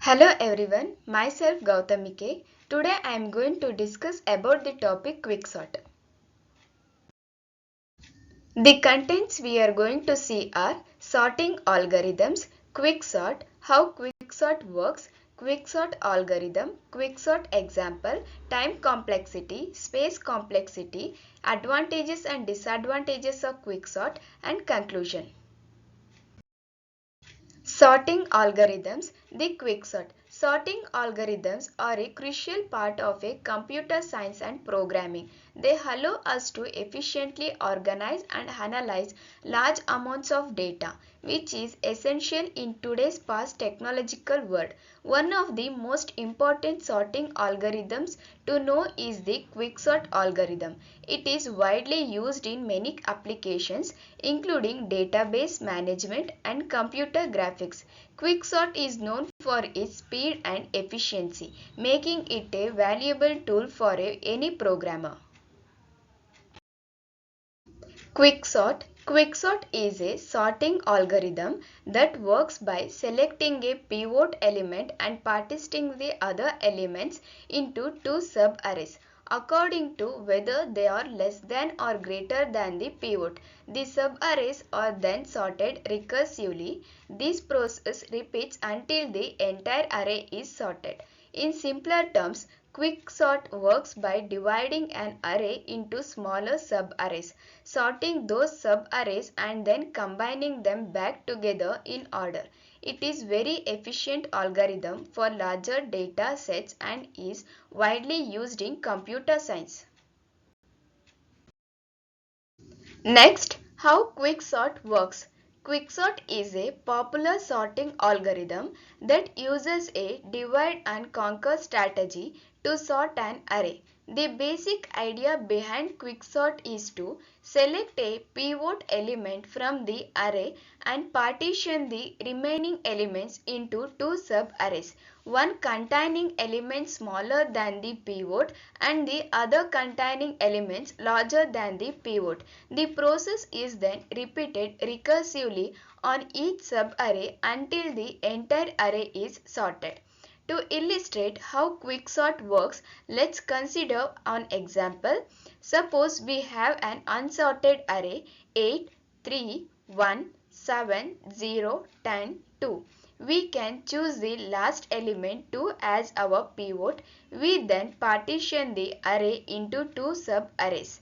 Hello everyone, myself Gautami K. Today I am going to discuss about the topic quicksort. The contents we are going to see are sorting algorithms, quicksort, how quicksort works, quicksort algorithm, quicksort example, time complexity, space complexity, advantages and disadvantages of quicksort, and conclusion. Sorting algorithms, the quicksort. Sorting algorithms are a crucial part of a computer science and programming. They allow us to efficiently organize and analyze large amounts of data, which is essential in today's fast technological world. One of the most important sorting algorithms to know is the quicksort algorithm. It is widely used in many applications, including database management and computer graphics. Quicksort is known for its speed and efficiency, making it a valuable tool for any programmer. Quicksort. Quicksort is a sorting algorithm that works by selecting a pivot element and partitioning the other elements into two subarrays according to whether they are less than or greater than the pivot. The subarrays are then sorted recursively. This process repeats until the entire array is sorted. In simpler terms, quicksort works by dividing an array into smaller subarrays, sorting those subarrays and then combining them back together in order. It is very efficient algorithm for larger data sets and is widely used in computer science. Next, how quicksort works. Quicksort is a popular sorting algorithm that uses a divide and conquer strategy to sort an array. The basic idea behind quicksort is to select a pivot element from the array and partition the remaining elements into two subarrays, one containing elements smaller than the pivot and the other containing elements larger than the pivot. The process is then repeated recursively on each subarray until the entire array is sorted. To illustrate how quicksort works, let's consider an example. Suppose we have an unsorted array 8, 3, 1, 7, 0, 10, 2. We can choose the last element 2 as our pivot. We then partition the array into two subarrays.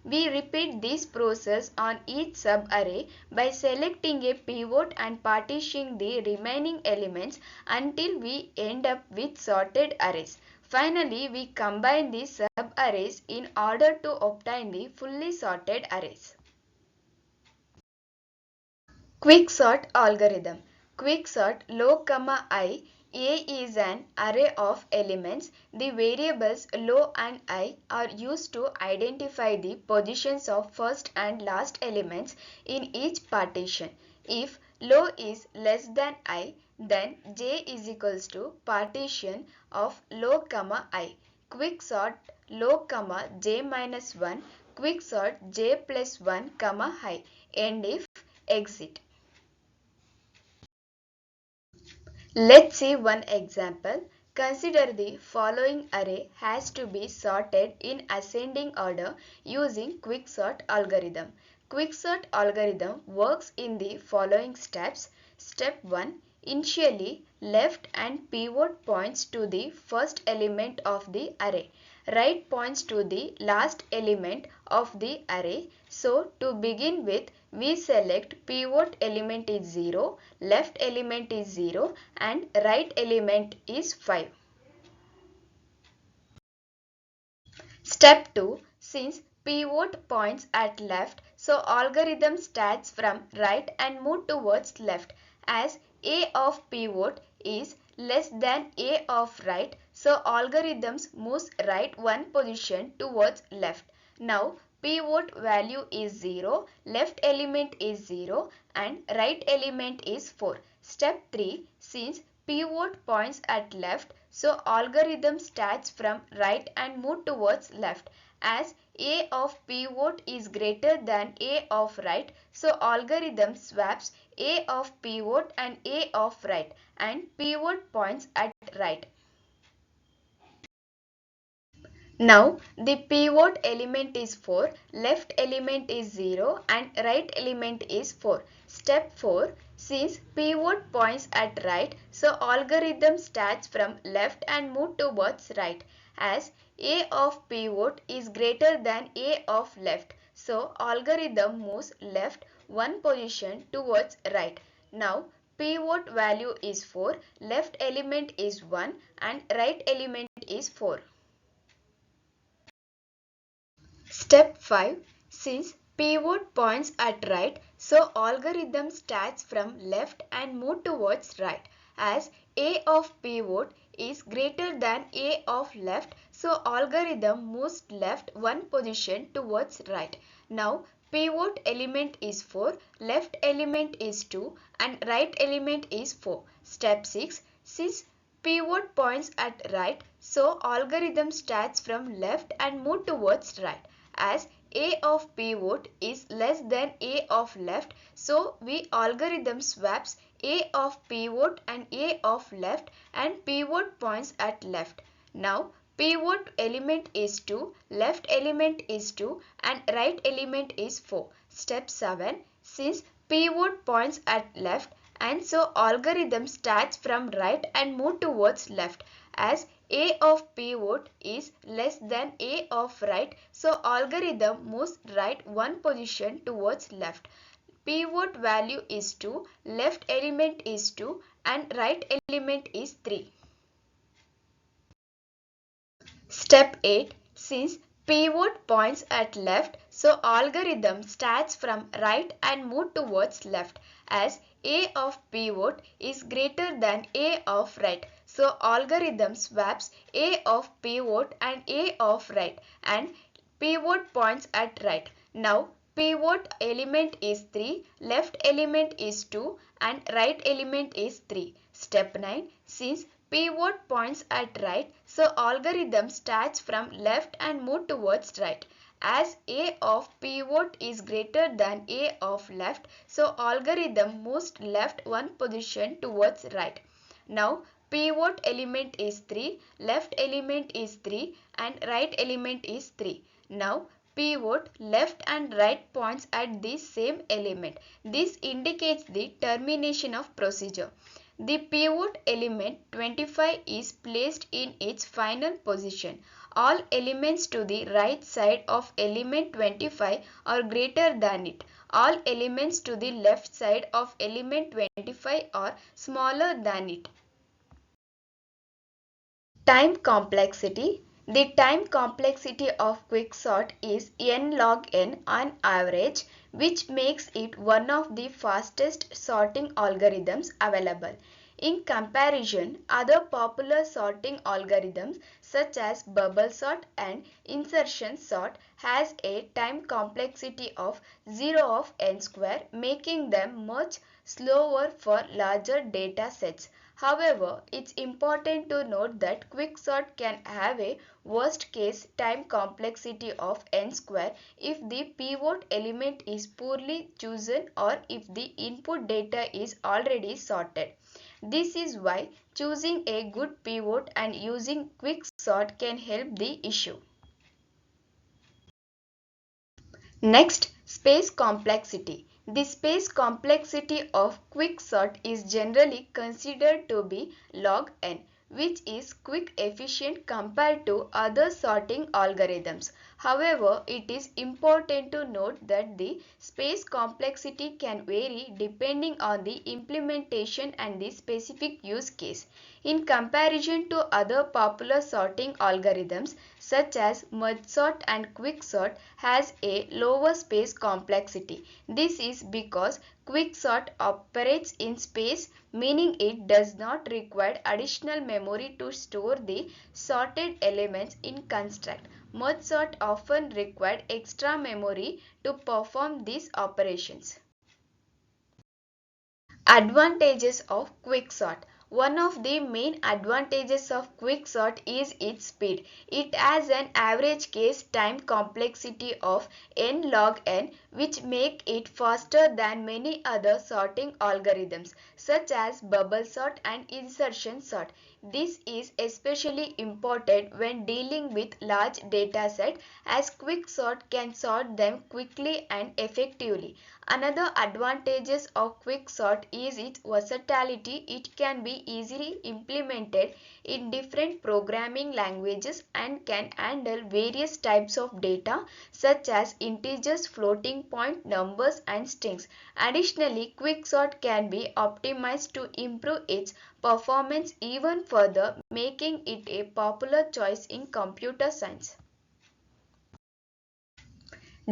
We repeat this process on each subarray by selecting a pivot and partitioning the remaining elements until we end up with sorted arrays. Finally, we combine the subarrays in order to obtain the fully sorted arrays. Quicksort algorithm. Quicksort low, I. A is an array of elements. The variables low and I are used to identify the positions of first and last elements in each partition. If low is less than I, then J is equals to partition of low, I. Quicksort low, J minus 1. Quicksort J plus 1, I. End if exit. Let's see one example. Consider the following array has to be sorted in ascending order using quicksort algorithm. Quicksort algorithm works in the following steps. Step 1. Initially, left and pivot points to the first element of the array. Right points to the last element of the array. So, to begin with, we select pivot element is 0, left element is 0 and right element is 5. Step 2. Since pivot points at left, so algorithm starts from right and move towards left. As A of pivot is less than A of right, so algorithms moves right one position towards left. Now pivot value is 0, left element is 0 and right element is 4. Step 3. Since pivot points at left, so algorithm starts from right and move towards left. As A of pivot is greater than A of right, so algorithm swaps A of pivot and A of right, and pivot points at right. Now the pivot element is 4, left element is 0 and right element is 4. Step 4. Since pivot points at right, so algorithm starts from left and move towards right. As A of pivot is greater than A of left, so algorithm moves left one position towards right. Now pivot value is 4, left element is 1 and right element is 4. Step 5. Since pivot points at right, so algorithm starts from left and move towards right. As A of pivot is greater than A of left, so algorithm moves left one position towards right. Now pivot element is 4, left element is 2 and right element is 4. Step 6. Since pivot points at right, so algorithm starts from left and move towards right. As A of pivot is less than A of left, so we algorithm swaps A of pivot and A of left and pivot points at left. Now pivot element is 2, left element is 2 and right element is 4. Step 7. Since pivot points at left and so algorithm starts from right and move towards left. As A of pivot is less than A of right, so algorithm moves right one position towards left. Pivot value is 2, left element is 2 and right element is 3. Step 8. Since pivot points at left, so algorithm starts from right and move towards left. As A of pivot is greater than A of right, so algorithm swaps A of pivot and A of right and pivot points at right. Now pivot element is 3, left element is 2 and right element is 3. Step 9. Since pivot points at right, so algorithm starts from left and move towards right. As A of pivot is greater than A of left, so algorithm moves left one position towards right. Now pivot element is 3, left element is 3 and right element is 3. Now pivot left and right points at the same element. This indicates the termination of procedure. The pivot element 25 is placed in its final position. All elements to the right side of element 25 are greater than it. All elements to the left side of element 25 are smaller than it. Time complexity. The time complexity of quicksort is n log n on average, which makes it one of the fastest sorting algorithms available. In comparison, other popular sorting algorithms such as bubble sort and insertion sort has a time complexity of 0 of n square, making them much slower for larger data sets. However, it's important to note that quicksort can have a worst case time complexity of n square if the pivot element is poorly chosen or if the input data is already sorted. This is why choosing a good pivot and using quicksort can help the issue. Next, space complexity. The space complexity of quicksort is generally considered to be log n, which is quick efficient compared to other sorting algorithms. However, it is important to note that the space complexity can vary depending on the implementation and the specific use case. In comparison to other popular sorting algorithms such as merge sort and quicksort has a lower space complexity. This is because quicksort operates in space, meaning it does not require additional memory to store the sorted elements in construct. Merge sort often required extra memory to perform these operations. Advantages of quicksort. One of the main advantages of quicksort is its speed. It has an average case time complexity of n log n, which make it faster than many other sorting algorithms such as bubble sort and insertion sort. This is especially important when dealing with large datasets, as quicksort can sort them quickly and effectively. Another advantage of quicksort is its versatility. It can be easily implemented in different programming languages and can handle various types of data such as integers, floating point numbers and strings. Additionally, quicksort can be optimized to improve its performance even further, making it a popular choice in computer science.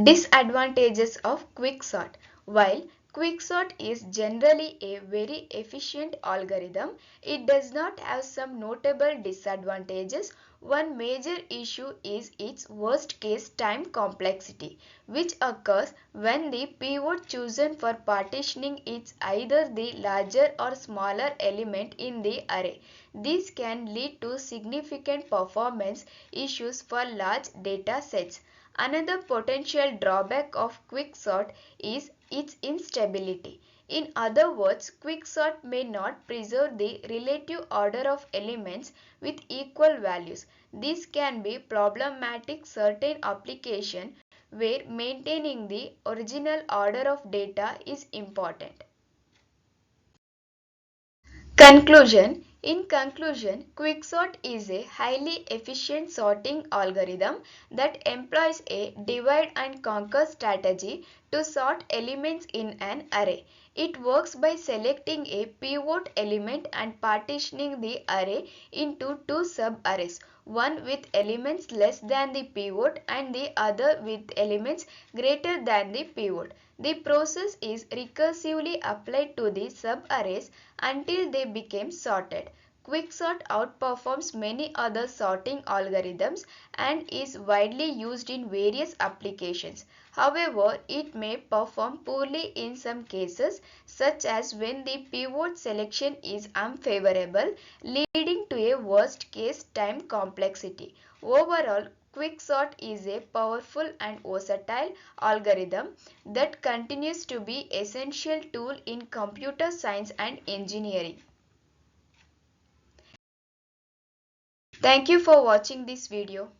Disadvantages of quicksort. While quicksort is generally a very efficient algorithm, it does not have some notable disadvantages. One major issue is its worst case time complexity, which occurs when the pivot chosen for partitioning is either the larger or smaller element in the array. This can lead to significant performance issues for large data sets. Another potential drawback of quicksort is its instability. In other words, quicksort may not preserve the relative order of elements with equal values. This can be problematic in certain applications where maintaining the original order of data is important. Conclusion. In conclusion, quicksort is a highly efficient sorting algorithm that employs a divide and conquer strategy to sort elements in an array. It works by selecting a pivot element and partitioning the array into two sub-arrays, one with elements less than the pivot and the other with elements greater than the pivot. The process is recursively applied to the sub-arrays until they become sorted. Quicksort outperforms many other sorting algorithms and is widely used in various applications. However, it may perform poorly in some cases, such as when the pivot selection is unfavorable, leading to a worst case time complexity. Overall, quicksort is a powerful and versatile algorithm that continues to be an essential tool in computer science and engineering. Thank you for watching this video.